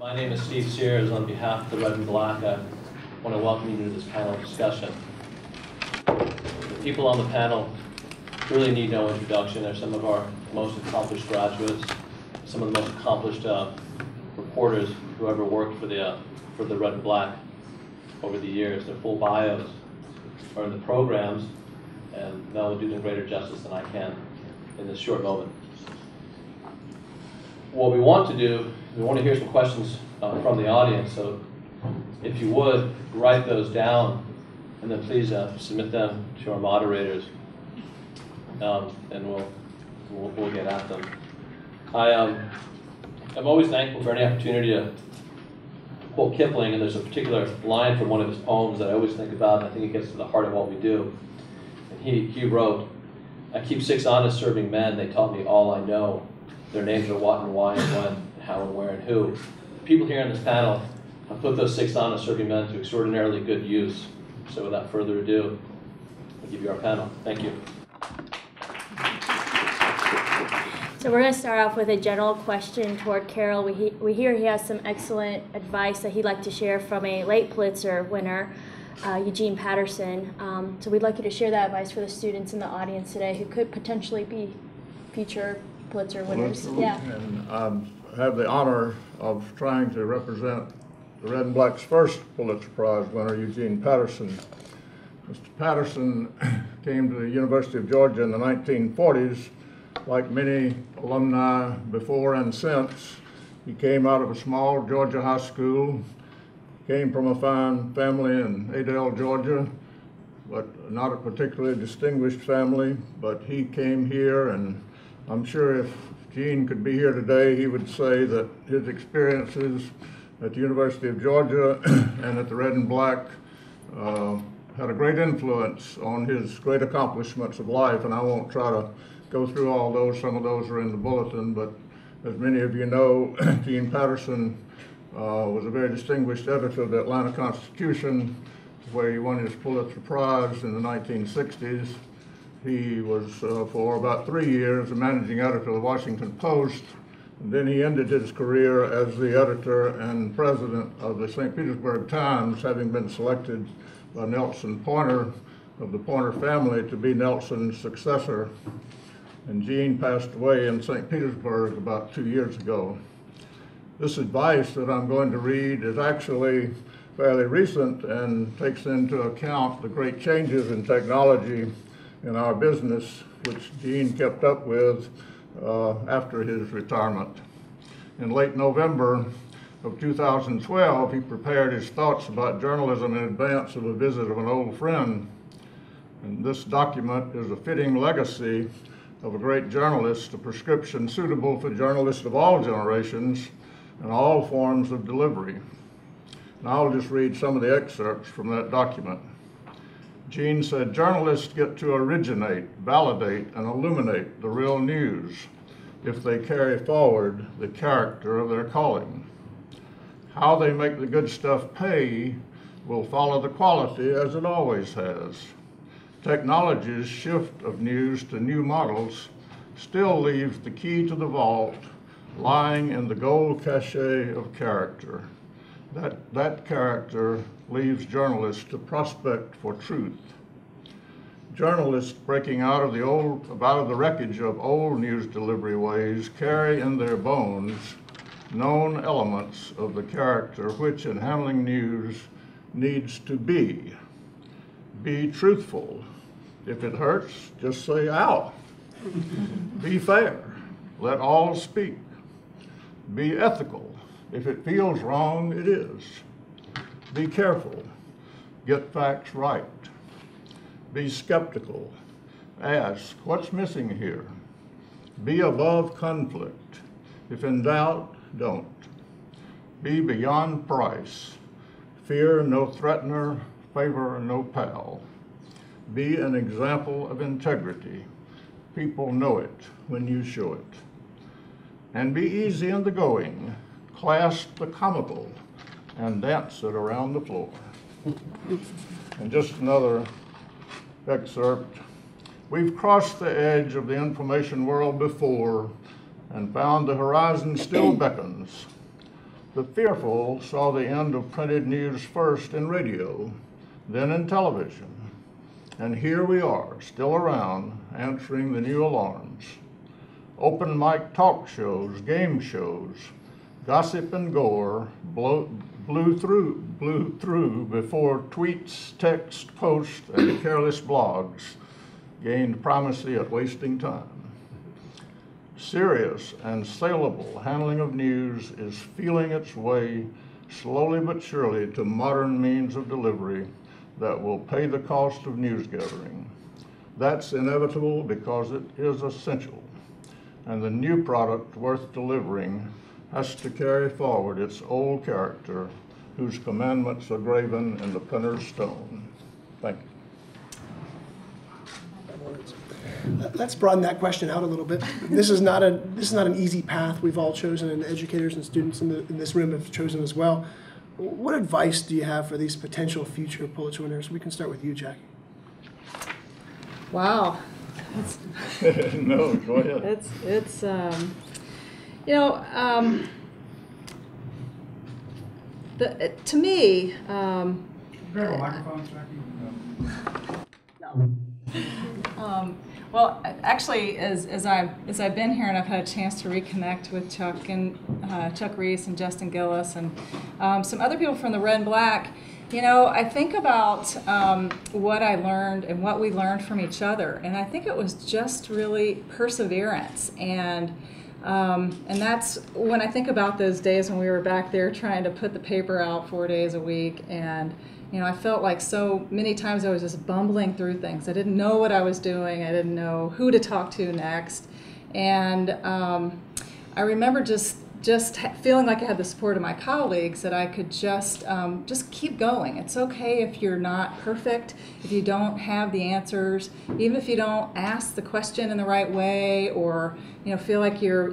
My name is Steve Sears. On behalf of the Red and Black, I want to welcome you to this panel discussion. The people on the panel really need no introduction. They're some of our most accomplished graduates, some of the most accomplished reporters who ever worked for the Red and Black over the years. Their full bios are in the programs, and that will do them greater justice than I can in this short moment. What we want to do, we want to hear some questions from the audience, so if you would, write those down, and then please submit them to our moderators, and we'll get at them. I'm always thankful for any opportunity to quote Kipling, and there's a particular line from one of his poems that I always think about, and I think it gets to the heart of what we do. And he wrote, "I keep 6 honest serving men, they taught me all I know. Their names are what and why and when, and how and where and who." People here on this panel have put those 6 honest serving men to extraordinarily good use. So without further ado, I'll give you our panel. Thank you. So we're going to start off with a general question toward Carol. We hear he has some excellent advice that he'd like to share from a late Pulitzer winner, Eugene Patterson. So we'd like you to share that advice for the students in the audience today who could potentially be future Pulitzer winners. Yeah. And I have the honor of trying to represent the Red and Black's first Pulitzer Prize winner, Eugene Patterson. Mr. Patterson came to the University of Georgia in the 1940s. Like many alumni before and since, he came out of a small Georgia high school, came from a fine family in Adel, Georgia, but not a particularly distinguished family. But he came here, and I'm sure if Gene could be here today, he would say that his experiences at the University of Georgia and at the Red and Black had a great influence on his great accomplishments of life, and I won't try to go through all those. Some of those are in the bulletin, but as many of you know, Gene Patterson was a very distinguished editor of the Atlanta Constitution, where he won his Pulitzer Prize in the 1960s. He was, for about 3 years, the managing editor of the Washington Post, and then he ended his career as the editor and president of the St. Petersburg Times, having been selected by Nelson Poynter of the Poynter family to be Nelson's successor. And Gene passed away in St. Petersburg about 2 years ago. This advice that I'm going to read is actually fairly recent and takes into account the great changes in technology in our business, which Gene kept up with after his retirement. In late November of 2012, he prepared his thoughts about journalism in advance of a visit of an old friend. And this document is a fitting legacy of a great journalist, a prescription suitable for journalists of all generations and all forms of delivery. And I'll just read some of the excerpts from that document. Gene said, "Journalists get to originate, validate, and illuminate the real news if they carry forward the character of their calling. How they make the good stuff pay will follow the quality as it always has. Technology's shift of news to new models still leaves the key to the vault lying in the gold cachet of character. That character leaves journalists to prospect for truth. Journalists breaking out of the wreckage of old news delivery ways carry in their bones known elements of the character which in handling news needs to be. Be truthful. If it hurts, just say ow. Be fair. Let all speak. Be ethical. If it feels wrong, it is. Be careful. Get facts right. Be skeptical. Ask, what's missing here? Be above conflict. If in doubt, don't. Be beyond price. Fear no threatener, favor no pal. Be an example of integrity. People know it when you show it. And be easy in the going. Clasp the comical and dance it around the floor." And just another excerpt. "We've crossed the edge of the information world before and found the horizon still beckons. The fearful saw the end of printed news first in radio, then in television. And here we are, still around, answering the new alarms. Open mic talk shows, game shows, gossip and gore blew through before tweets, text, posts, and careless blogs gained primacy at wasting time. Serious and saleable handling of news is feeling its way slowly but surely to modern means of delivery that will pay the cost of news gathering. That's inevitable because it is essential, and the new product worth delivering has to carry forward its old character, whose commandments are graven in the printer's stone. Thank you. Let's broaden that question out a little bit. This is not an easy path we've all chosen, and educators and students in this room have chosen as well. What advice do you have for these potential future Pulitzer winners? We can start with you, Jackie. Wow. No, go ahead. It's to me. Better microphones, Jackie. Well, actually, as I've been here and I've had a chance to reconnect with Chuck and Chuck Reese and Justin Gillis and some other people from the Red and Black, I think about what I learned and what we learned from each other, and I think it was just really perseverance, and that's when I think about those days when we were back there trying to put the paper out 4 days a week, and I felt like so many times I was just bumbling through things. I didn't know what I was doing. I didn't know who to talk to next. And I remember just feeling like I had the support of my colleagues, that I could just keep going. It's okay if you're not perfect, if you don't have the answers, even if you don't ask the question in the right way, or feel like you're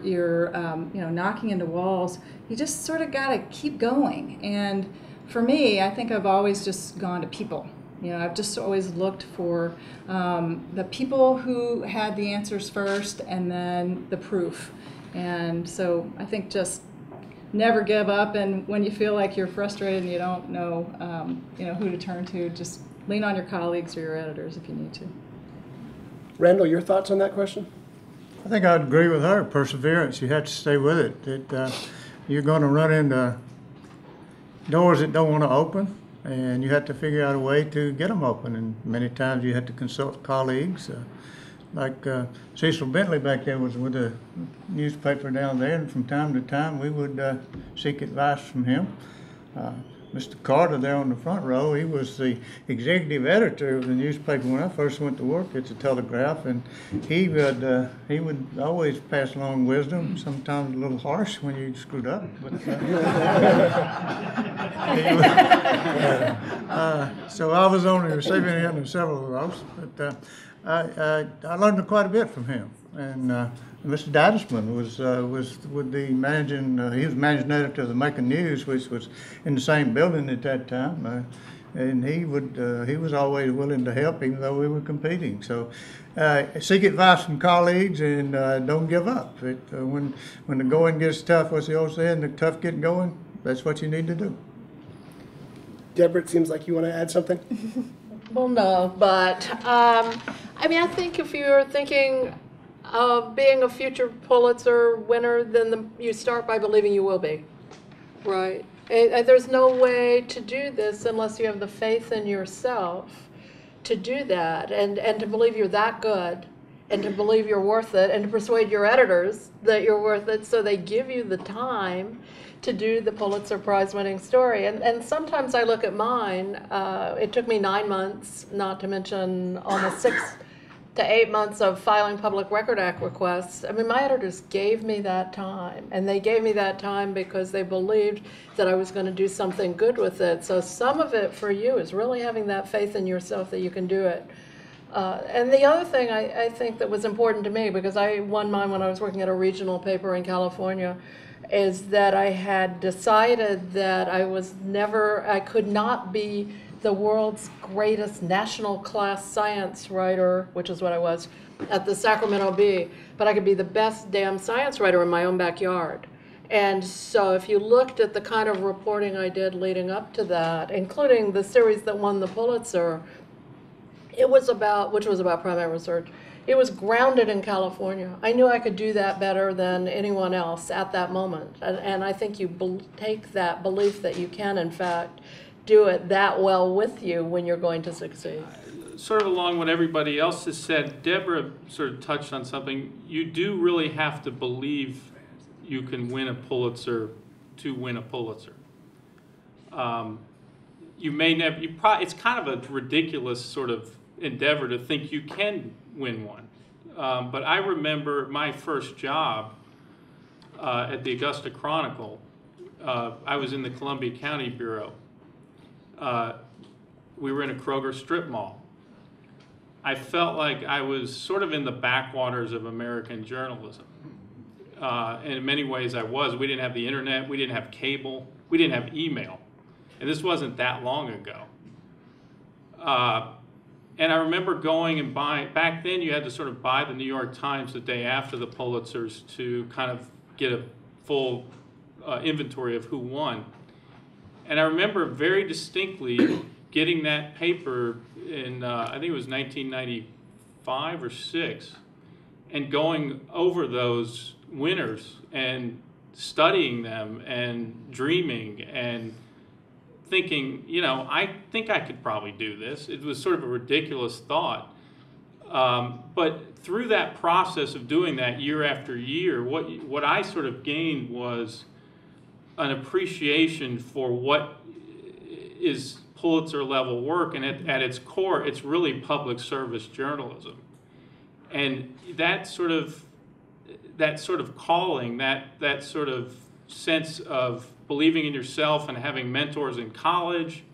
knocking into walls. You just sort of got to keep going. And for me, I think I've always just gone to people. I've just always looked for the people who had the answers first, and then the proof. And so I think just never give up, and when you feel like you're frustrated and you don't know, who to turn to, just lean on your colleagues or your editors if you need to. Randall, your thoughts on that question? I think I'd agree with her. Perseverance. You have to stay with it. You're going to run into doors that don't want to open, and you have to figure out a way to get them open. And many times you have to consult colleagues. Like Cecil Bentley back there was with a newspaper down there, and from time to time we would seek advice from him. Mr. Carter there on the front row, he was the executive editor of the newspaper when I first went to work at the Telegraph, and he would always pass along wisdom, sometimes a little harsh when you screwed up. But, so I was on the receiving end of several of those, but I learned quite a bit from him. And Mr. Dadisman was with the managing. He was managing editor of the Macon News, which was in the same building at that time. And he was always willing to help, even though we were competing. So seek advice from colleagues, and don't give up. When the going gets tough, what's the old saying? The tough get going. That's what you need to do. Deborah, it seems like you want to add something. Well, no, but I think if you're thinking of being a future Pulitzer winner, then you start by believing you will be, right? And there's no way to do this unless you have the faith in yourself to do that, and to believe you're that good, and to believe you're worth it, and to persuade your editors that you're worth it, so they give you the time to do the Pulitzer Prize winning story. And sometimes I look at mine, it took me 9 months, not to mention almost 6 to 8 months of filing Public Record Act requests. My editors gave me that time, and they gave me that time because they believed that I was going to do something good with it. So some of it for you is really having that faith in yourself that you can do it. And the other thing I think that was important to me, because I won mine when I was working at a regional paper in California, is that I had decided that I could not be the world's greatest national class science writer, which is what I was at the Sacramento Bee, but I could be the best damn science writer in my own backyard. And so if you looked at the kind of reporting I did leading up to that, including the series that won the Pulitzer, it was about, which was about primary research, it was grounded in California. I knew I could do that better than anyone else at that moment. And I think you take that belief that you can, in fact, do it that well with you when you're going to succeed. Sort of along what everybody else has said, Deborah sort of touched on something. You do really have to believe you can win a Pulitzer to win a Pulitzer. You may never, it's kind of a ridiculous sort of endeavor to think you can win one. But I remember my first job at the Augusta Chronicle. I was in the Columbia County Bureau. We were in a Kroger strip mall. I felt like I was sort of in the backwaters of American journalism. And in many ways I was. We didn't have the internet, we didn't have cable, we didn't have email. And this wasn't that long ago. And I remember going and buying, back then you had to sort of buy the New York Times the day after the Pulitzers to kind of get a full inventory of who won. And I remember very distinctly getting that paper in, I think it was 1995 or 6, and going over those winners and studying them and dreaming and thinking, you know, I think I could probably do this. It was sort of a ridiculous thought. But through that process of doing that year after year, what I sort of gained was an appreciation for what is Pulitzer level work, and at its core, it's really public service journalism. And that sort of calling, that sort of sense of believing in yourself and having mentors in college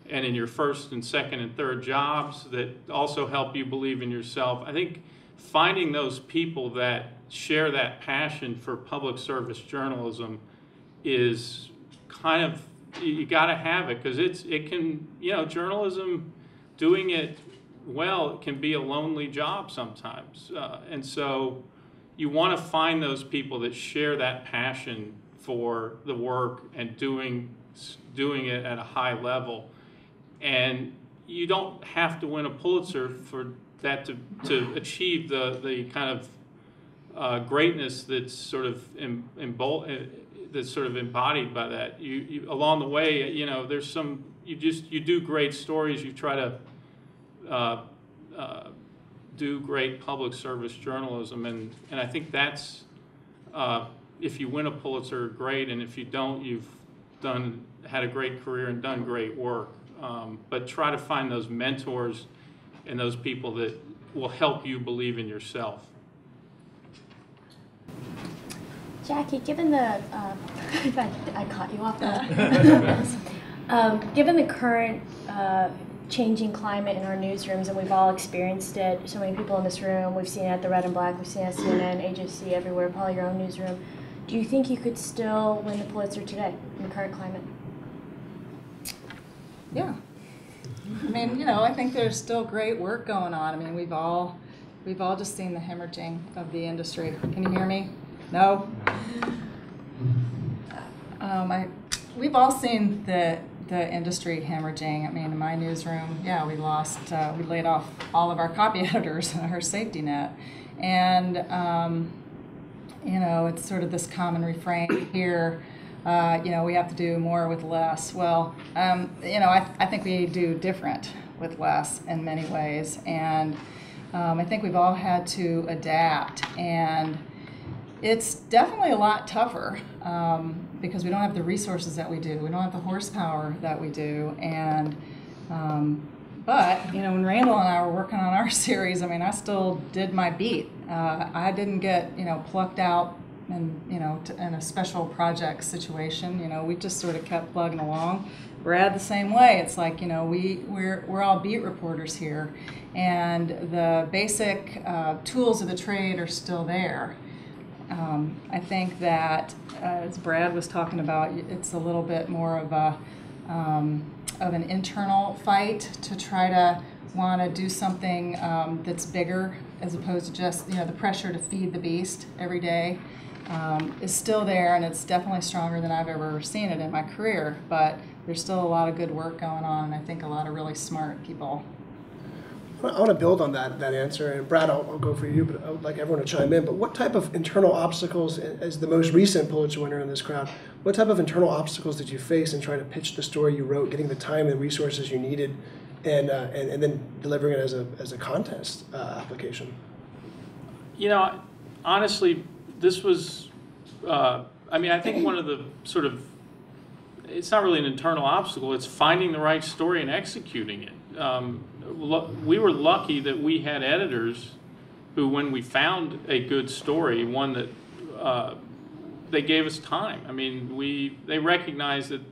and in your first and second and third jobs that also help you believe in yourself. I think finding those people that share that passion for public service journalism is kind of, you got to have it, because it can, you know, journalism, doing it well, can be a lonely job sometimes. And so you want to find those people that share that passion for the work and doing it at a high level. And you don't have to win a Pulitzer for that to achieve the kind of greatness that's sort of that's sort of embodied by that. You along the way, you know, there's some, you do great stories, you try to do great public service journalism, and I think that's, if you win a Pulitzer, great, and if you don't, you've had a great career and done great work. But try to find those mentors and those people that will help you believe in yourself. Jackie, given the, I caught you off guard. Given the current changing climate in our newsrooms, and we've all experienced it, so many people in this room, we've seen it at the Red and Black, we've seen it at CNN, HSC, everywhere, probably your own newsroom. Do you think you could still win the Pulitzer today in the current climate? Yeah. I mean, you know, I think there's still great work going on. I mean, we've all just seen the hemorrhaging of the industry. Can you hear me? No? We've all seen the industry hemorrhaging. I mean, in my newsroom, yeah, we laid off all of our copy editors, our safety net. And, you know, it's sort of this common refrain here, you know, we have to do more with less. Well, you know, I think we do different with less in many ways. And I think we've all had to adapt. And it's definitely a lot tougher because we don't have the resources that we do. We don't have the horsepower that we do. And but, you know, when Randall and I were working on our series, I mean, I still did my beat. I didn't get, you know, plucked out and, you know, in a special project situation. You know, we just sort of kept plugging along. Brad the same way. It's like, you know, we're all beat reporters here, and the basic tools of the trade are still there. I think that, as Brad was talking about, it's a little bit more of an internal fight to try to want to do something that's bigger, as opposed to just, you know, the pressure to feed the beast every day. is still there, and it's definitely stronger than I've ever seen it in my career. But there's still a lot of good work going on, and I think a lot of really smart people. I want to build on that answer, and Brad, I'll go for you, but I would like everyone to chime in. But what type of internal obstacles, as the most recent Pulitzer winner in this crowd, what type of internal obstacles did you face in trying to pitch the story you wrote, getting the time and resources you needed, and then delivering it as a contest application? You know, honestly, this was, I mean, I think one of the sort of, it's not really an internal obstacle, it's finding the right story and executing it. We were lucky that we had editors who, when we found a good story, one that they gave us time. I mean, they recognized that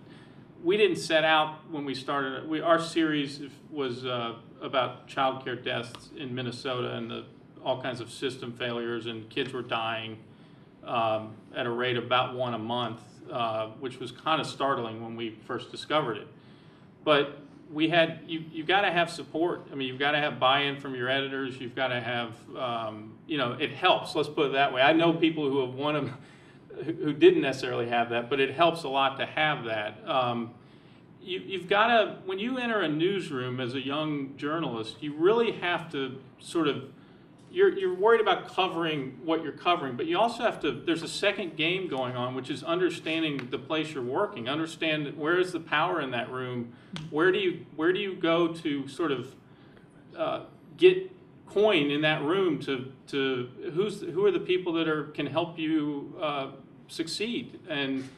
we didn't set out when we started. Our series was about child care deaths in Minnesota and all kinds of system failures, and kids were dying at a rate of about one a month, which was kind of startling when we first discovered it. But we had, you've got to have support. I mean, you've got to have buy-in from your editors. You've got to have, you know, it helps. Let's put it that way. I know people who have won them who didn't necessarily have that, but it helps a lot to have that. You've got to, when you enter a newsroom as a young journalist, you really have to sort of, you're worried about covering what you're covering, but you also have to, there's a second game going on, which is understanding the place you're working. Understand where is the power in that room. Where do you go to sort of get coin in that room to who are the people that can help you succeed, and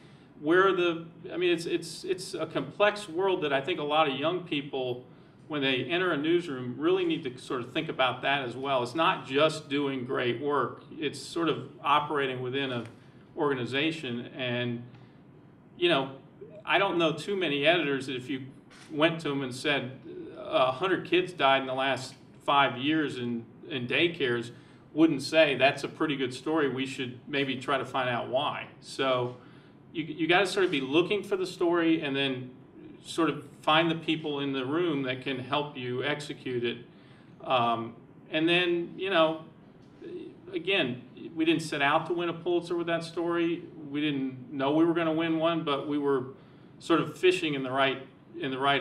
where are the, I mean, it's a complex world that I think a lot of young people, when they enter a newsroom, really need to sort of think about that as well. It's not just doing great work. It's sort of operating within an organization. And, you know, I don't know too many editors that if you went to them and said 100 kids died in the last 5 years in daycares, wouldn't say that's a pretty good story. We should maybe try to find out why. So you got to sort of be looking for the story and then sort of find the people in the room that can help you execute it. And then, you know, again, we didn't set out to win a Pulitzer with that story. We didn't know we were going to win one, but we were sort of fishing in the right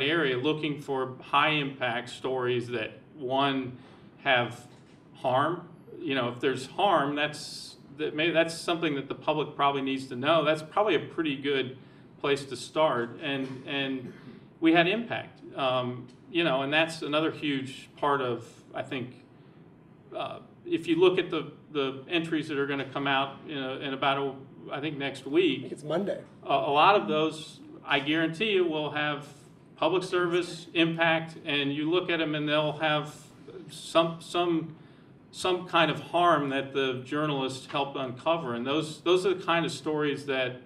area, looking for high impact stories that, one, have harm. You know, if there's harm, maybe that's something that the public probably needs to know. That's probably a pretty good place to start, and we had impact, you know, and that's another huge part of, I think, if you look at the entries that are going to come out in about, I think next week. I think it's Monday. A lot of those, I guarantee you, will have public service impact, and you look at them and they'll have some kind of harm that the journalists helped uncover, and those are the kind of stories that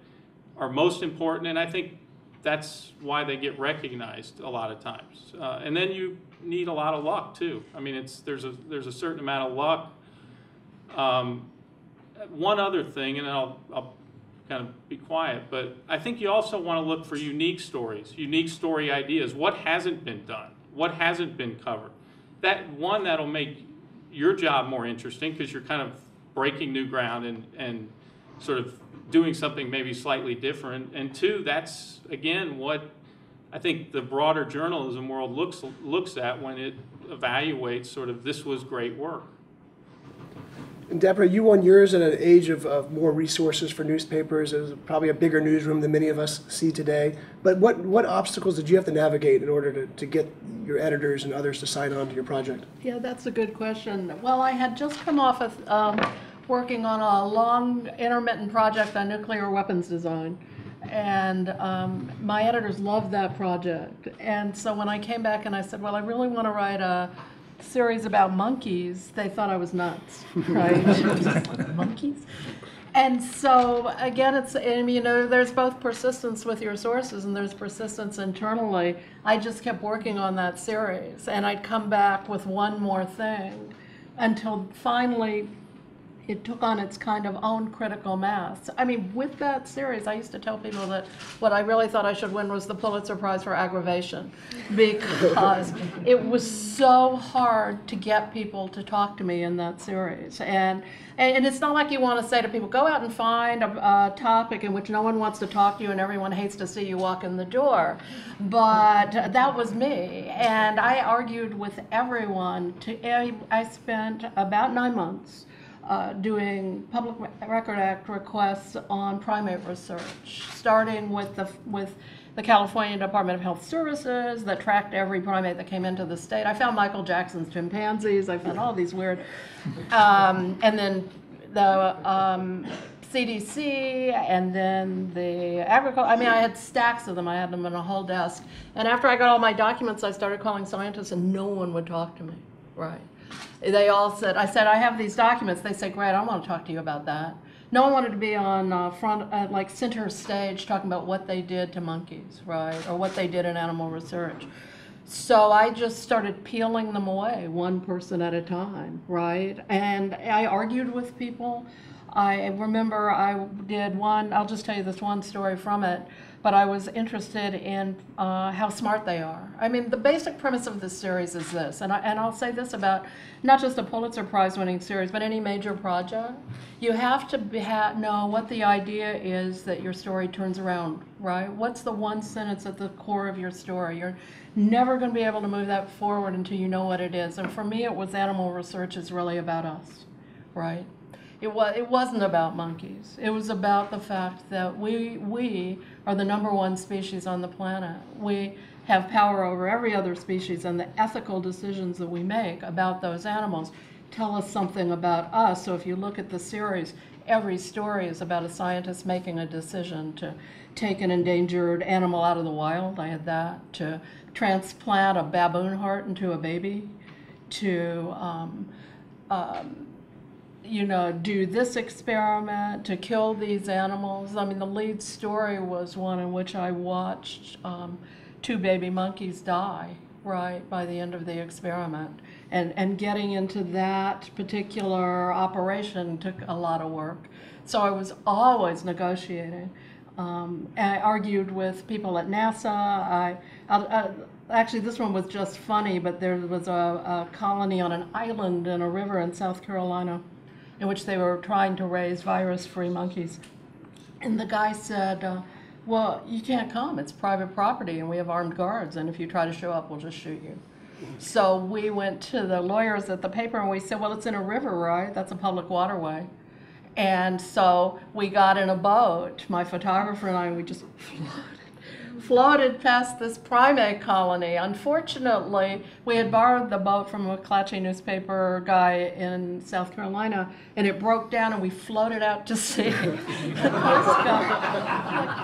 are most important, and I think that's why they get recognized a lot of times. And then you need a lot of luck too. I mean, there's a certain amount of luck. One other thing, and I'll kind of be quiet, but I think you also want to look for unique stories, unique story ideas. What hasn't been done? What hasn't been covered? That'll make your job more interesting because you're kind of breaking new ground and sort of doing something maybe slightly different. And two, that's again what I think the broader journalism world looks at when it evaluates sort of this was great work. And Deborah, you won yours at an age of more resources for newspapers. It was probably a bigger newsroom than many of us see today. But what obstacles did you have to navigate in order to get your editors and others to sign on to your project? Yeah, that's a good question. Well, I had just come off of working on a long intermittent project on nuclear weapons design. And my editors loved that project. And so when I came back and I said, well, I really want to write a series about monkeys, they thought I was nuts, right? Monkeys? And so again, you know, there's both persistence with your sources and there's persistence internally. I just kept working on that series and I'd come back with one more thing until finally, it took on its kind of own critical mass. I mean, with that series, I used to tell people that what I really thought I should win was the Pulitzer Prize for aggravation, because it was so hard to get people to talk to me in that series. And it's not like you want to say to people, go out and find a topic in which no one wants to talk to you and everyone hates to see you walk in the door. But that was me. And I argued with everyone. I spent about 9 months doing Public Record Act requests on primate research, starting with the California Department of Health Services that tracked every primate that came into the state. I found Michael Jackson's chimpanzees. I found all these weird, and then the CDC, and then the agriculture. I mean, I had stacks of them. I had them in a whole desk. And after I got all my documents, I started calling scientists, and no one would talk to me. Right? They all said, I have these documents. They said, great, I don't want to talk to you about that. No one wanted to be on like center stage talking about what they did to monkeys, right, or what they did in animal research. So I just started peeling them away, one person at a time, right? And I argued with people. I remember I did one, I'll just tell you this one story from it, but I was interested in how smart they are. I mean, the basic premise of this series is this, and I'll say this about not just a Pulitzer Prize winning series, but any major project. You have to know what the idea is that your story turns around, right? What's the one sentence at the core of your story? You're never going to be able to move that forward until you know what it is. And for me, it was animal research is really about us, right? It wasn't about monkeys. It was about the fact that we are the #1 species on the planet. We have power over every other species, and the ethical decisions that we make about those animals tell us something about us. So if you look at the series, every story is about a scientist making a decision to take an endangered animal out of the wild. I had that. To transplant a baboon heart into a baby. To do this experiment, to kill these animals. I mean, the lead story was one in which I watched 2 baby monkeys die, right, by the end of the experiment. And getting into that particular operation took a lot of work. So I was always negotiating. And I argued with people at NASA. Actually, this one was just funny, but there was a colony on an island in a river in South Carolina in which they were trying to raise virus-free monkeys. And the guy said, well, you can't come. It's private property, and we have armed guards, and if you try to show up, we'll just shoot you. So we went to the lawyers at the paper, and we said, well, it's in a river, right? That's a public waterway. And so we got in a boat, my photographer and I, and we just floated past this primate colony. Unfortunately, we had borrowed the boat from a McClatchy newspaper guy in South Carolina, and it broke down, and we floated out to sea. The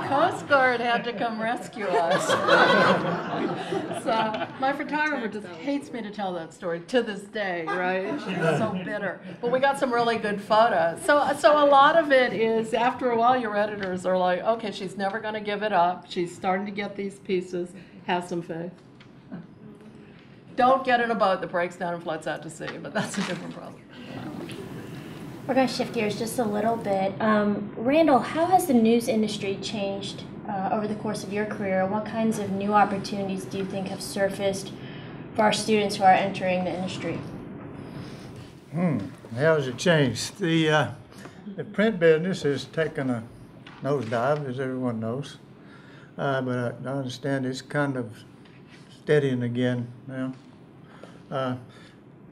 Coast Guard had to come rescue us. So my photographer just hates me to tell that story to this day, right? She's so bitter. But we got some really good photos. So a lot of it is, after a while, your editors are like, okay, she's never going to give it up. She's starting to get these pieces. Have some faith. Don't get in a boat that breaks down and floats out to sea, but that's a different problem. We're going to shift gears just a little bit. Randall, how has the news industry changed over the course of your career? What kinds of new opportunities do you think have surfaced for our students who are entering the industry? How has it changed? The print business has taken a nosedive, as everyone knows. But I understand it's kind of steadying again now.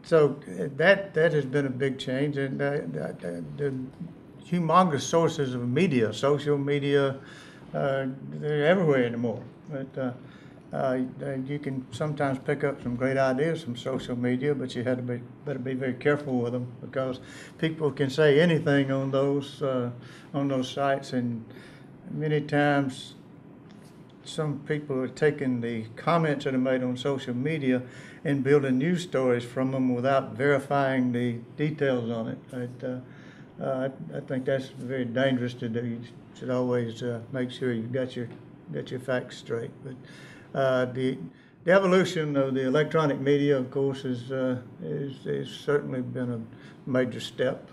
So that has been a big change, and the humongous sources of media, social media, they're everywhere anymore. But you can sometimes pick up some great ideas from social media, but you better be very careful with them, because people can say anything on those sites, and many times some people are taking the comments that are made on social media and building news stories from them without verifying the details on it. I think that's very dangerous to do. You should always make sure you've got your facts straight. But the evolution of the electronic media, of course, is certainly been a major step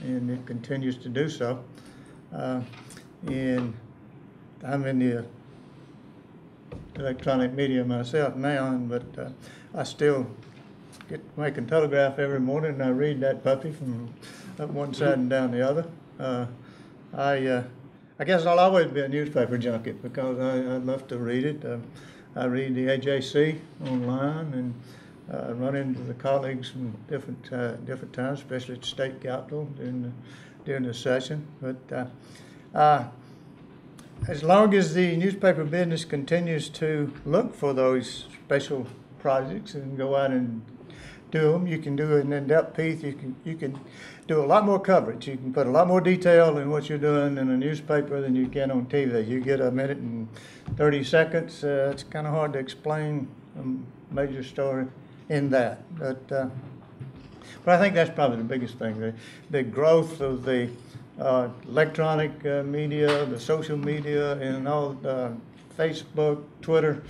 and it continues to do so. And I'm in the electronic media myself now, but I still get making Telegraph every morning, and I read that puppy from up one side and down the other. I guess I'll always be a newspaper junkie because I love to read it. I read the AJC online and run into the colleagues from different times, especially at the state capitol during the session. But as long as the newspaper business continues to look for those special projects and go out and do them, you can do an in-depth piece. You can do a lot more coverage. You can put a lot more detail in what you're doing in a newspaper than you can on TV. You get a minute and 30 seconds. It's kind of hard to explain a major story in that. But I think that's probably the biggest thing. The growth of the electronic media, the social media, and all Facebook, Twitter,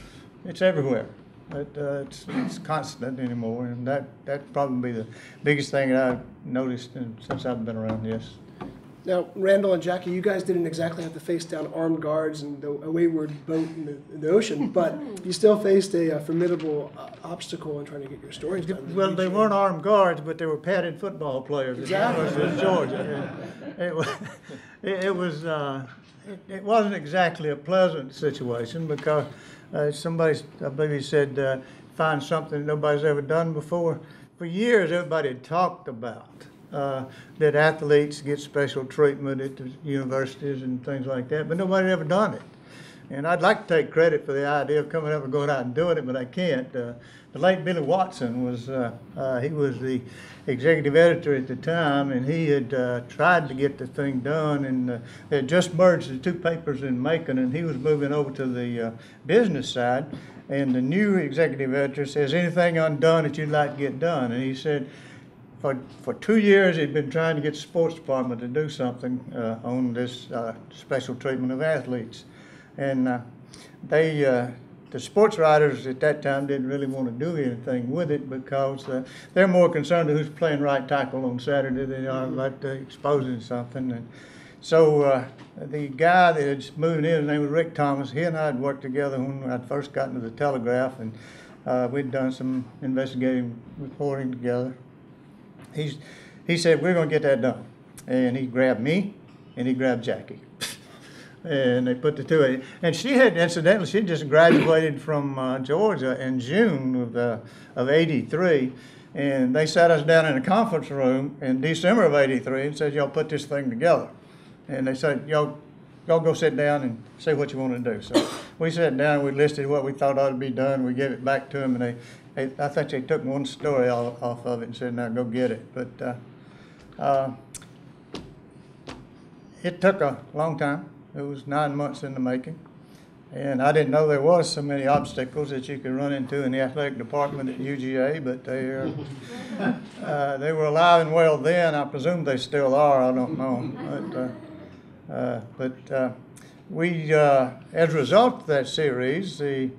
it's everywhere. It's constant anymore, and that'd probably be the biggest thing that I've noticed since I've been around. Yes. Now, Randall and Jackie, you guys didn't exactly have to face down armed guards and a wayward boat in the ocean, but you still faced a formidable obstacle in trying to get your stories done. Well, they weren't armed guards, but they were padded football players. Exactly. In Georgia. It wasn't exactly a pleasant situation because somebody, I believe he said, find something nobody's ever done before. For years, everybody had talked about that athletes get special treatment at the universities and things like that, but nobody had ever done it. And I'd like to take credit for the idea of coming up and going out and doing it, but I can't. The late Billy Watson was, he was the executive editor at the time, and he had tried to get the thing done, and they had just merged the two papers in Macon, and he was moving over to the business side, and the new executive editor says, anything undone that you'd like to get done? And he said, for 2 years, he'd been trying to get the sports department to do something on this special treatment of athletes. And the sports writers at that time didn't really want to do anything with it because they're more concerned with who's playing right tackle on Saturday than they are about exposing something. And so the guy that was moving in, his name was Rick Thomas. He and I had worked together when I'd first gotten to the Telegraph, and we'd done some investigative reporting together. He said, we're going to get that done. And he grabbed me, and he grabbed Jackie. And they put the two in. And she had, incidentally, she just graduated from Georgia in June of '83. And they sat us down in a conference room in December of '83 and said, y'all put this thing together. And they said, y'all go sit down and say what you want to do. So we sat down, we listed what we thought ought to be done. We gave it back to them, and I think they took one story off of it and said, now go get it. But it took a long time. It was 9 months in the making. And I didn't know there was so many obstacles that you could run into in the athletic department at UGA, but they were alive and well then. I presume they still are, I don't know. But we, as a result of that series, you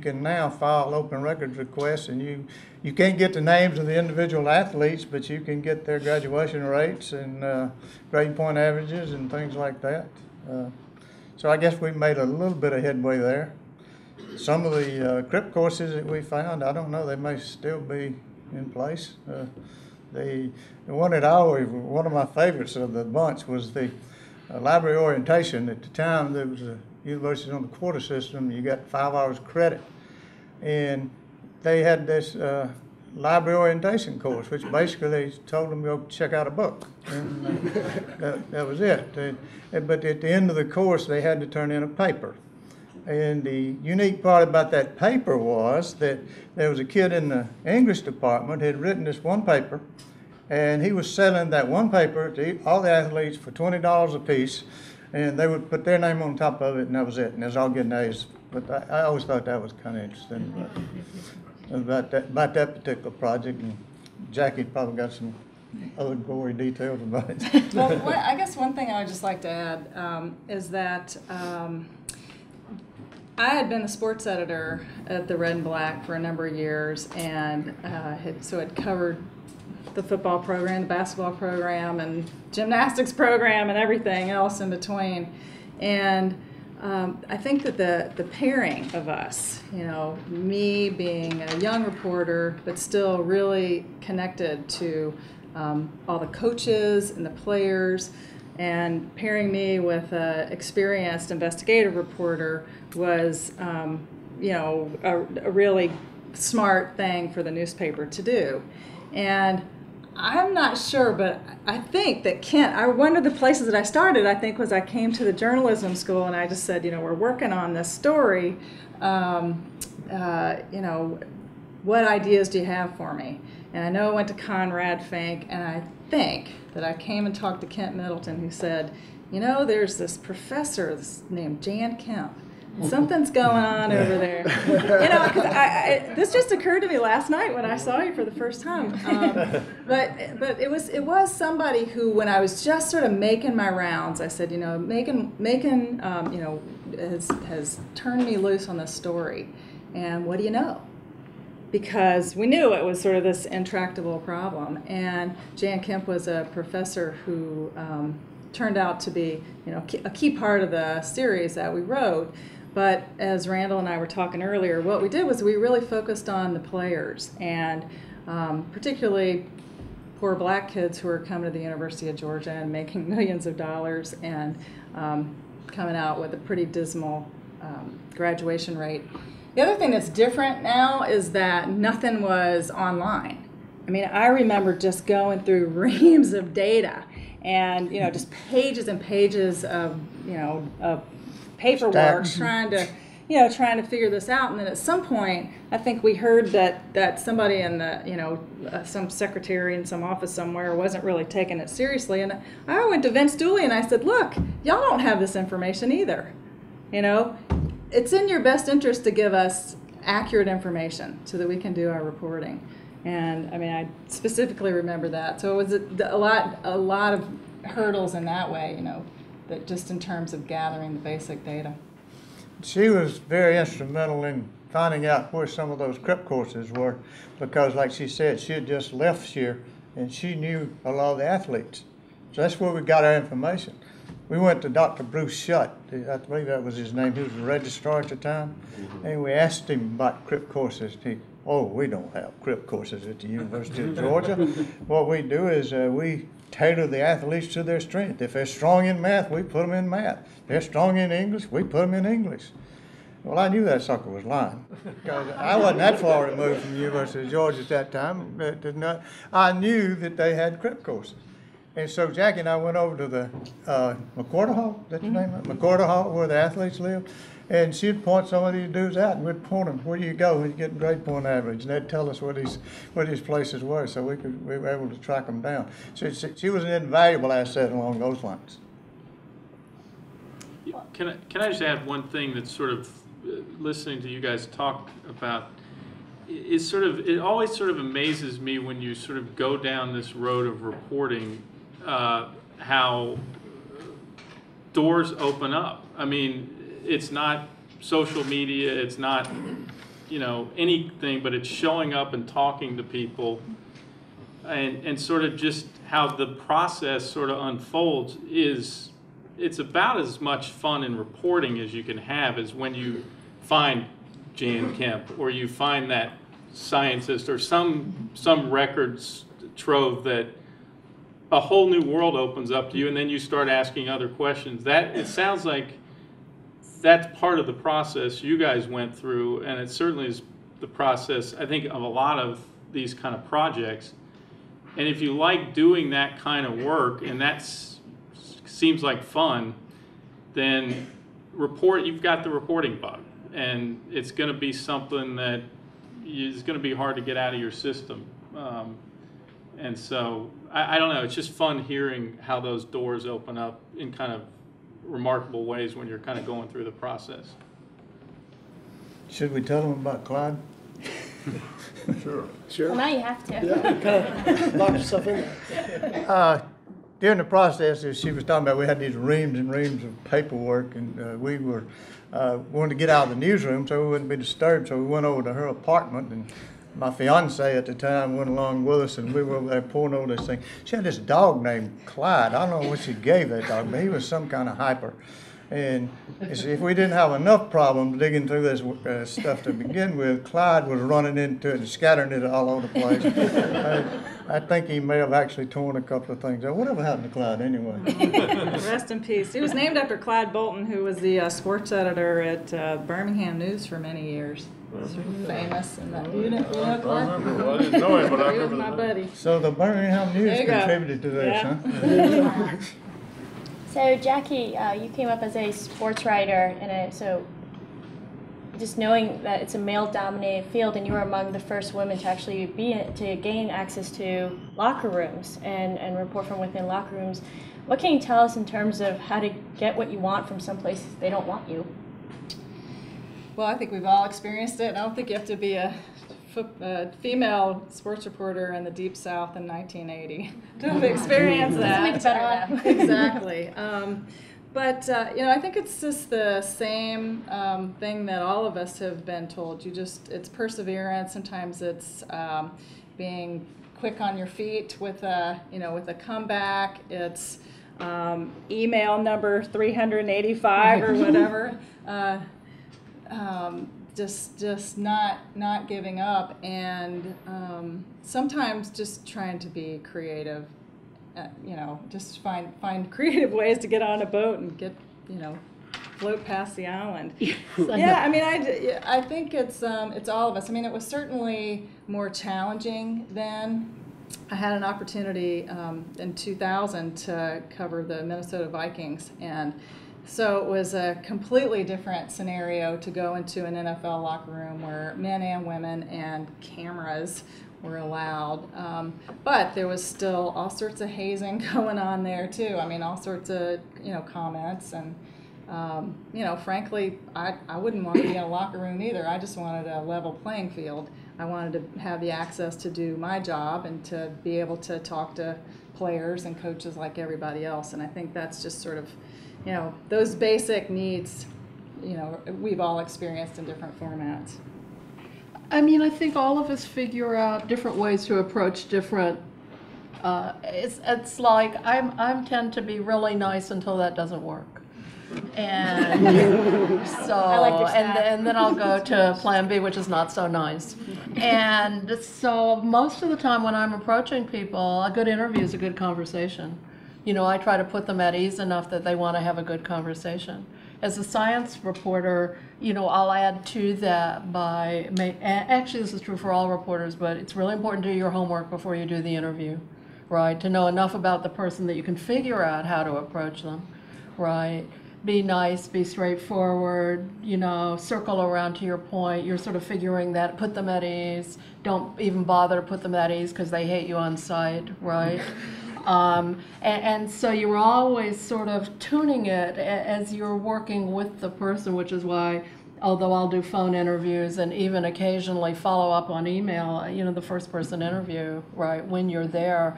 can now file open records requests, and you can't get the names of the individual athletes, but you can get their graduation rates and grade point averages and things like that. So I guess we made a little bit of headway there. Some of the CRIP courses that we found, I don't know, they may still be in place. The one that one of my favorites of the bunch was the library orientation. At the time, there was a university on the quarter system. You got 5 hours credit, and they had this library orientation course, which basically they told them to go check out a book, and that was it. But at the end of the course, they had to turn in a paper. And the unique part about that paper was that there was a kid in the English department who had written this one paper, and he was selling that one paper to all the athletes for $20 a piece, and they would put their name on top of it, and that was it, and they was all getting A's. But I always thought that was kind of interesting about that particular project, and Jackie probably got some other gory details about it. Well, I guess one thing I would just like to add is that I had been the sports editor at the Red and Black for a number of years, and so had covered the football program, the basketball program, and gymnastics program, and everything else in between. And I think that the pairing of us, me being a young reporter, but still really connected to all the coaches and the players, and pairing me with an experienced investigative reporter was, a really smart thing for the newspaper to do. And I'm not sure, but I think that one of the places that I started, I think, was I came to the journalism school and I just said, we're working on this story. What ideas do you have for me? And I know I went to Conrad Fink, and I think that I came and talked to Kent Middleton, who said, there's this professor named Jan Kemp. Something's going on over there. Because this just occurred to me last night when I saw you for the first time. But it was somebody who, when I was just sort of making my rounds, I said, Macon has turned me loose on this story. And what do you know? Because we knew it was sort of this intractable problem. And Jan Kemp was a professor who turned out to be, a key part of the series that we wrote. But as Randall and I were talking earlier, what we did was we really focused on the players, and particularly poor black kids who are coming to the University of Georgia and making millions of dollars and coming out with a pretty dismal graduation rate. The other thing that's different now is that nothing was online. I mean, I remember just going through reams of data and, just pages and pages of, of paperwork trying to figure this out. And then at some point, I think we heard that somebody in the, some secretary in some office somewhere wasn't really taking it seriously. And I went to Vince Dooley and I said, look, y'all don't have this information either. It's in your best interest to give us accurate information so that we can do our reporting. And I mean, I specifically remember that. So it was a lot of hurdles in that way, that just in terms of gathering the basic data. She was very instrumental in finding out where some of those CRIP courses were, because like she said, she had just left here and she knew a lot of the athletes. So that's where we got our information. We went to Dr. Bruce Shutt, I believe that was his name, he was the registrar at the time, and we asked him about CRIP courses. We don't have CRIP courses at the University of Georgia. What we do is we tailor the athletes to their strength. If they're strong in math, we put them in math. If they're strong in English, we put them in English. Well, I knew that sucker was lying, because I wasn't that far removed from the University of Georgia at that time. But I knew that they had CRIP courses. And so Jackie and I went over to the McCorder Hall, that's your name? McCorder Hall, where the athletes live. And she'd point some of these dudes out, and we'd point them, where do you go when you get grade point average? And they'd tell us where these places were, so we were able to track them down. So she was an invaluable asset along those lines. Can I just add one thing that's sort of, listening to you guys talk about, it always sort of amazes me when you sort of go down this road of reporting, how doors open up. I mean, it's not social media, it's not, anything, but it's showing up and talking to people, and sort of just how the process sort of unfolds it's about as much fun in reporting as you can have as when you find Jan Kemp, or you find that scientist, or some records trove that a whole new world opens up to you, and then you start asking other questions. It sounds like that's part of the process you guys went through, and it certainly is the process, I think, of a lot of these kind of projects. And if you like doing that kind of work, and that seems like fun, then you've got the reporting bug, and it's going to be something that is going to be hard to get out of your system. And so I don't know, it's just fun hearing how those doors open up in kind of remarkable ways when you're kind of going through the process. Should we tell them about Clyde? Sure. Well, now you have to. Yeah, kind of lock yourself in there. during the process, as she was talking about, we had these reams and reams of paperwork, and we were wanted to get out of the newsroom so we wouldn't be disturbed. So we went over to her apartment, and my fiance at the time went along with us, and we were over there pouring over this thing. She had this dog named Clyde. I don't know what she gave that dog, but he was some kind of hyper. And if we didn't have enough problems digging through this stuff to begin with, Clyde was running into it and scattering it all over the place. I think he may have actually torn a couple of things out. Whatever happened to Clyde anyway? Rest in peace. He was named after Clyde Bolton, who was the sports editor at Birmingham News for many years. Famous. And that, you know Clyde? I didn't know him, but I He was remember my buddy. So the Birmingham News There you go. contributed to this, Yeah. huh? So Jackie, you came up as a sports writer, and so just knowing that it's a male-dominated field, and you were among the first women to actually to gain access to locker rooms and report from within locker rooms. What can you tell us in terms of how to get what you want from some places they don't want you? Well, I think we've all experienced it. I don't think you have to be a female sports reporter in the Deep South in 1980 to have experienced that. Doesn't make it better now. Exactly. But I think it's just the same thing that all of us have been told. It's perseverance. Sometimes it's being quick on your feet with a comeback. It's email number 385 or whatever. Just not giving up, and sometimes just trying to be creative. Just find creative ways to get on a boat and get float past the island. Yeah, I mean, I think it's all of us. I mean, it was certainly more challenging then. I had an opportunity in 2000 to cover the Minnesota Vikings, and so it was a completely different scenario to go into an NFL locker room where men and women and cameras were allowed. But there was still all sorts of hazing going on there too. I mean, all sorts of comments, and frankly, I wouldn't want to be in a locker room either. I just wanted a level playing field. I wanted to have the access to do my job and to be able to talk to players and coaches like everybody else. And I think that's just sort of those basic needs, we've all experienced in different formats. I mean, I think all of us figure out different ways to approach different. It's like I tend to be really nice until that doesn't work, and so I like your style. and then I'll go to Plan B, which is not so nice. And so most of the time when I'm approaching people, a good interview is a good conversation. I try to put them at ease enough that they want to have a good conversation. As a science reporter, I'll add to that actually this is true for all reporters, but it's really important to do your homework before you do the interview, right? To know enough about the person that you can figure out how to approach them, right? Be nice, be straightforward, circle around to your point. You're sort of figuring that, put them at ease. Don't even bother to put them at ease because they hate you on sight, right? And so you're always sort of tuning it as you're working with the person, which is why, although I'll do phone interviews and even occasionally follow up on email, the first person interview, right, when you're there,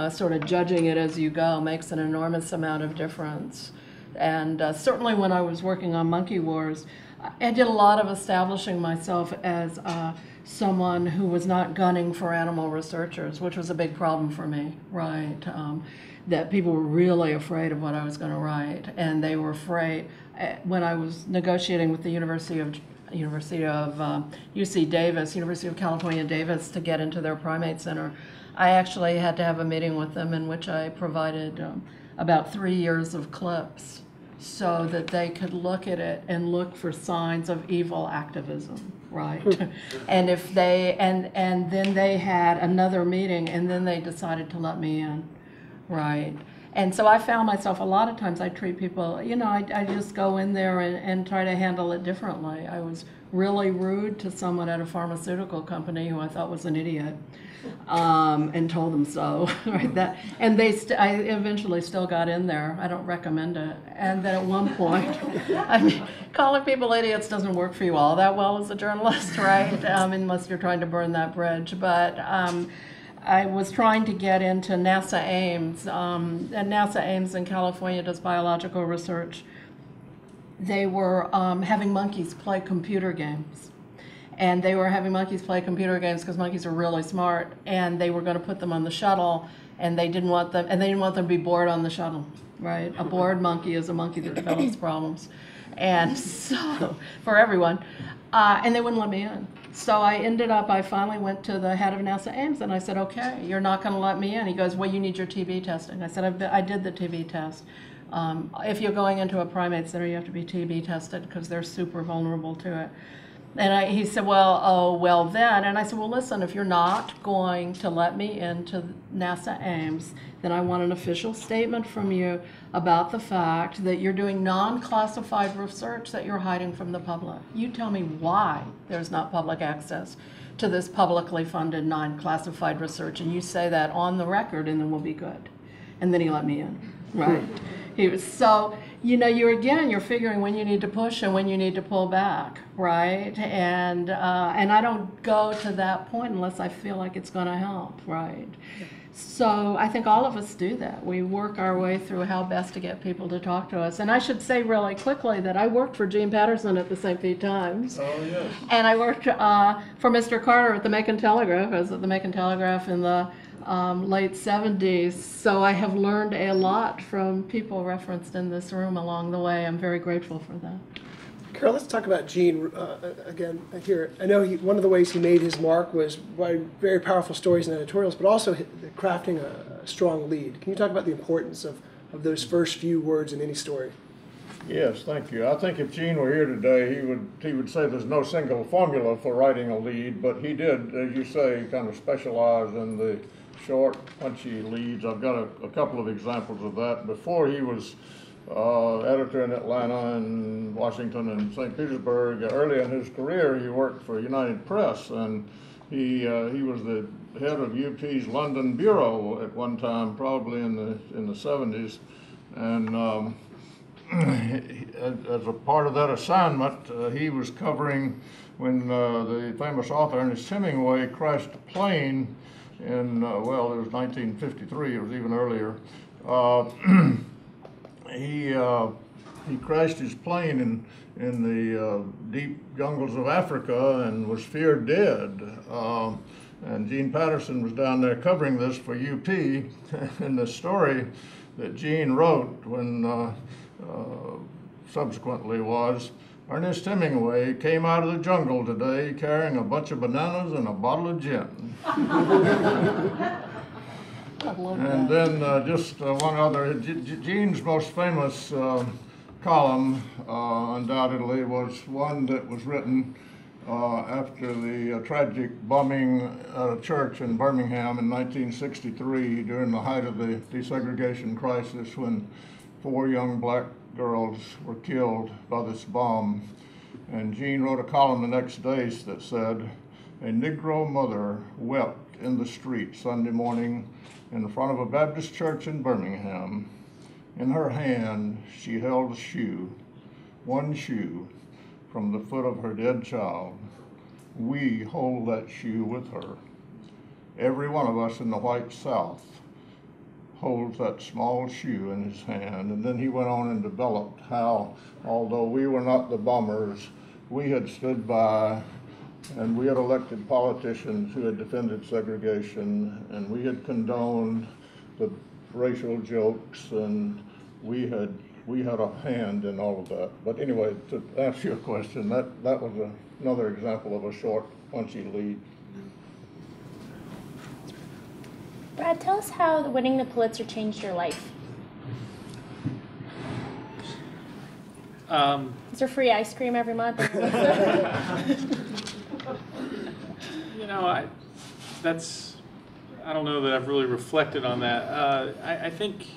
sort of judging it as you go makes an enormous amount of difference. And certainly when I was working on Monkey Wars, I did a lot of establishing myself as someone who was not gunning for animal researchers, which was a big problem for me, right? That people were really afraid of what I was going to write, and they were afraid. When I was negotiating with the University of UC Davis, University of California, Davis, to get into their primate center, I actually had to have a meeting with them in which I provided about 3 years of clips so that they could look at it and look for signs of evil activism, right? And if they and then they had another meeting, and then they decided to let me in, right? And so I found myself, a lot of times I treat people, I just go in there and try to handle it differently. I was really rude to someone at a pharmaceutical company who I thought was an idiot, and told them so, right? I eventually still got in there. I don't recommend it. And then at one point, calling people idiots doesn't work for you all that well as a journalist, right? Unless you're trying to burn that bridge. But I was trying to get into NASA Ames, and NASA Ames in California does biological research. They were having monkeys play computer games. And they were having monkeys play computer games because monkeys are really smart, and they were going to put them on the shuttle, and they didn't want them to be bored on the shuttle, right? A bored monkey is a monkey that develops problems. And so, for everyone, and they wouldn't let me in. So I finally went to the head of NASA Ames, and I said, okay, you're not going to let me in. He goes, well, you need your TB testing. I said, I did the TB test. If you're going into a primate center, you have to be TB tested because they're super vulnerable to it. And he said, well then. And I said, well, listen, if you're not going to let me into NASA Ames, then I want an official statement from you about the fact that you're doing non-classified research that you're hiding from the public. You tell me why there's not public access to this publicly funded non-classified research, and you say that on the record, and then we'll be good. And then he let me in, right? So, you're figuring when you need to push and when you need to pull back, right? And I don't go to that point unless I feel like it's going to help, right? So I think all of us do that. We work our way through how best to get people to talk to us. And I should say really quickly that I worked for Gene Patterson at the St. Pete Times. Oh, yes. And I worked for Mr. Carter at the Macon Telegraph. I was at the Macon Telegraph in the late 70s. So I have learned a lot from people referenced in this room along the way. I'm very grateful for that. Carol, let's talk about Gene again here. I know one of the ways he made his mark was by very powerful stories and editorials, but also crafting a strong lead. Can you talk about the importance of those first few words in any story? Yes, thank you. I think if Gene were here today, he would say there's no single formula for writing a lead, but he did, as you say, kind of specialize in the short, punchy leads. I've got a couple of examples of that. Before he was editor in Atlanta and Washington and St. Petersburg, early in his career, he worked for United Press, and he was the head of UP's London bureau at one time, probably in the 70s, and as a part of that assignment, he was covering when the famous author Ernest Hemingway crashed a plane in, it was 1953, it was even earlier. He crashed his plane in the deep jungles of Africa and was feared dead. And Gene Patterson was down there covering this for UP. And the story that Gene wrote when subsequently was, Ernest Hemingway came out of the jungle today carrying a bunch of bananas and a bottle of gin. And then just one other, Gene's most famous column undoubtedly was one that was written after the tragic bombing at a church in Birmingham in 1963 during the height of the desegregation crisis when 4 young black girls were killed by this bomb. And Gene wrote a column the next day that said, "A Negro mother wept in the street Sunday morning in front of a Baptist church in Birmingham. In her hand, she held a shoe, one shoe, from the foot of her dead child. We hold that shoe with her. Every one of us in the white South holds that small shoe in his hand." And then he went on and developed how, although we were not the bombers, we had stood by and we had elected politicians who had defended segregation, and we had condoned the racial jokes, and we had a hand in all of that. But anyway, to answer your question, that was another example of a short, punchy lead. Brad, tell us how winning the Pulitzer changed your life. Is there free ice cream every month? I don't know that I've really reflected on that. I think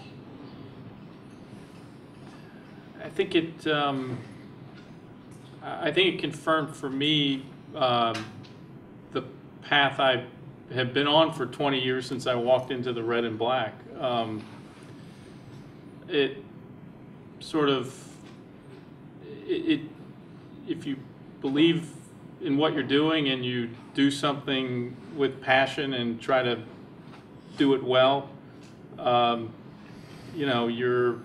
it confirmed for me the path I have been on for 20 years since I walked into the red and black. If you believe in what you're doing and you do something with passion and try to do it well, you know, you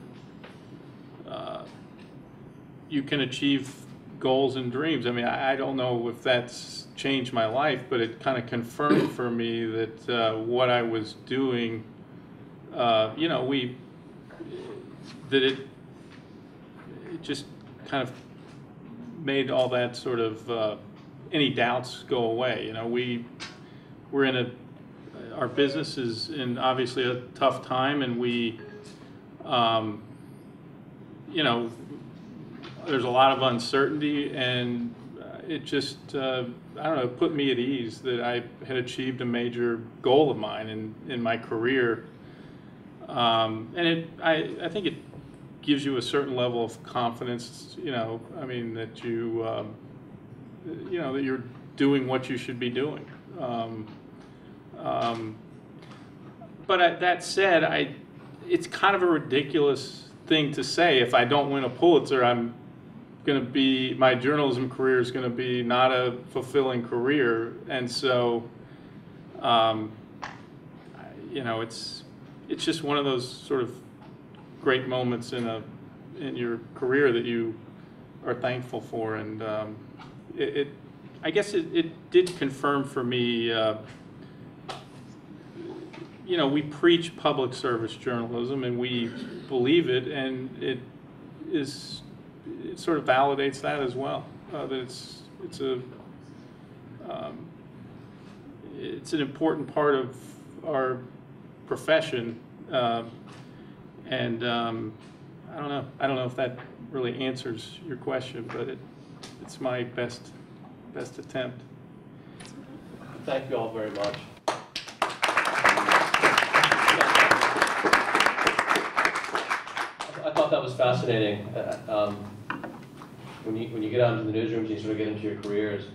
can achieve goals and dreams. I mean, I don't know if that's changed my life, but it kind of confirmed for me that what I was doing, you know, it just kind of made all that sort of any doubts go away. You know, we're in our business is in obviously a tough time, and we, you know, there's a lot of uncertainty, and it just, I don't know, put me at ease that I had achieved a major goal of mine in my career. And I think it gives you a certain level of confidence, you know, I mean, that you know, that you're doing what you should be doing. But that said, it's kind of a ridiculous thing to say. If I don't win a Pulitzer, I'm going to be, my journalism career is going to be not a fulfilling career. And so, you know, it's just one of those sort of great moments in your career that you are thankful for. And I guess it did confirm for me, you know, we preach public service journalism and we believe it, and it sort of validates that as well. That it's an important part of our profession, and I don't know if that really answers your question, but it's my best attempt. Thank you all very much. I thought that was fascinating. When you get out into the newsrooms and you sort of get into your careers,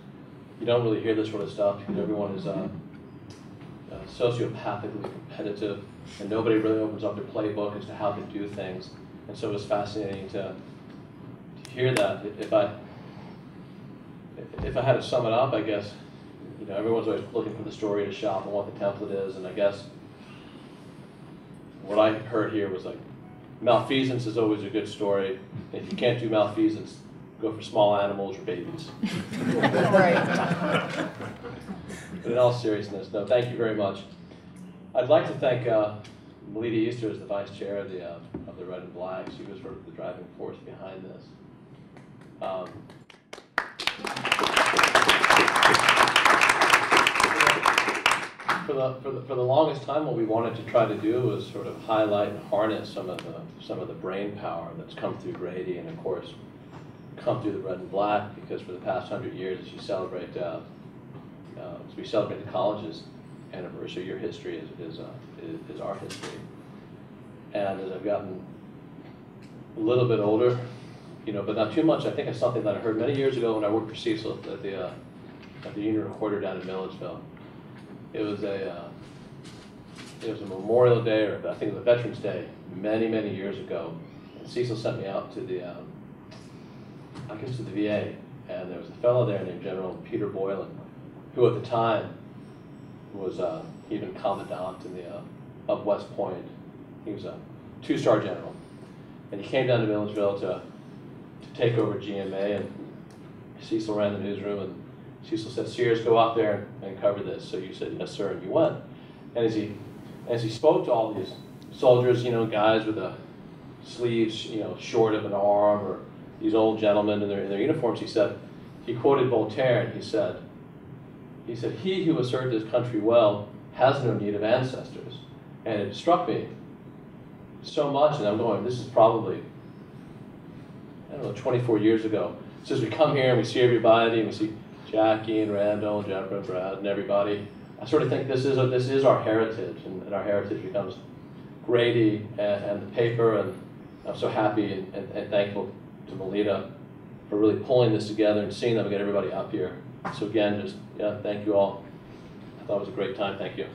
you don't really hear this sort of stuff because everyone is sociopathically competitive, and nobody really opens up their playbook as to how to do things. And so it was fascinating to hear that. If I had to sum it up, I guess, you know, everyone's always looking for the story to shop and what the template is, and I guess what I heard here was like, malfeasance is always a good story. If you can't do malfeasance, go for small animals or babies. Right. But in all seriousness, no, thank you very much. I'd like to thank Melita Easter as the vice chair of the Red and Black. She was sort of the driving force behind this. For the longest time, what we wanted to try to do was sort of highlight and harness some of the brain power that's come through Grady, and of course, come through the Red and Black, because for the past 100 years, as you celebrate, as we celebrate the college's anniversary, your history is our history. And as I've gotten a little bit older, you know, but not too much, I think it's something that I heard many years ago when I worked for Cecil at the Union Recorder down in Milledgeville. It was a Memorial Day, or I think it was a Veterans Day, many years ago. And Cecil sent me out to the VA, and there was a fellow there named General Peter Boylan, who at the time was even commandant of West Point. He was a 2-star general, and he came down to Milledgeville to take over GMA, and Cecil ran the newsroom, and Cecil said, "Sears, go out there and cover this." So you said, "Yes, sir," and you went. And as he spoke to all these soldiers, you know, guys with the sleeves, you know, short of an arm, or these old gentlemen in their uniforms, he quoted Voltaire, and he said, "He who has served his country well has no need of ancestors." And it struck me so much, and I'm going, this is probably, I don't know, 24 years ago. So as we come here and we see everybody, and we see Jackie and Randall and Jennifer and Brad and everybody, I sort of think this is our heritage, and our heritage becomes Grady and the paper, and I'm so happy and thankful to Melita for really pulling this together and seeing them get everybody up here. So again, just, yeah, thank you all. I thought it was a great time. Thank you.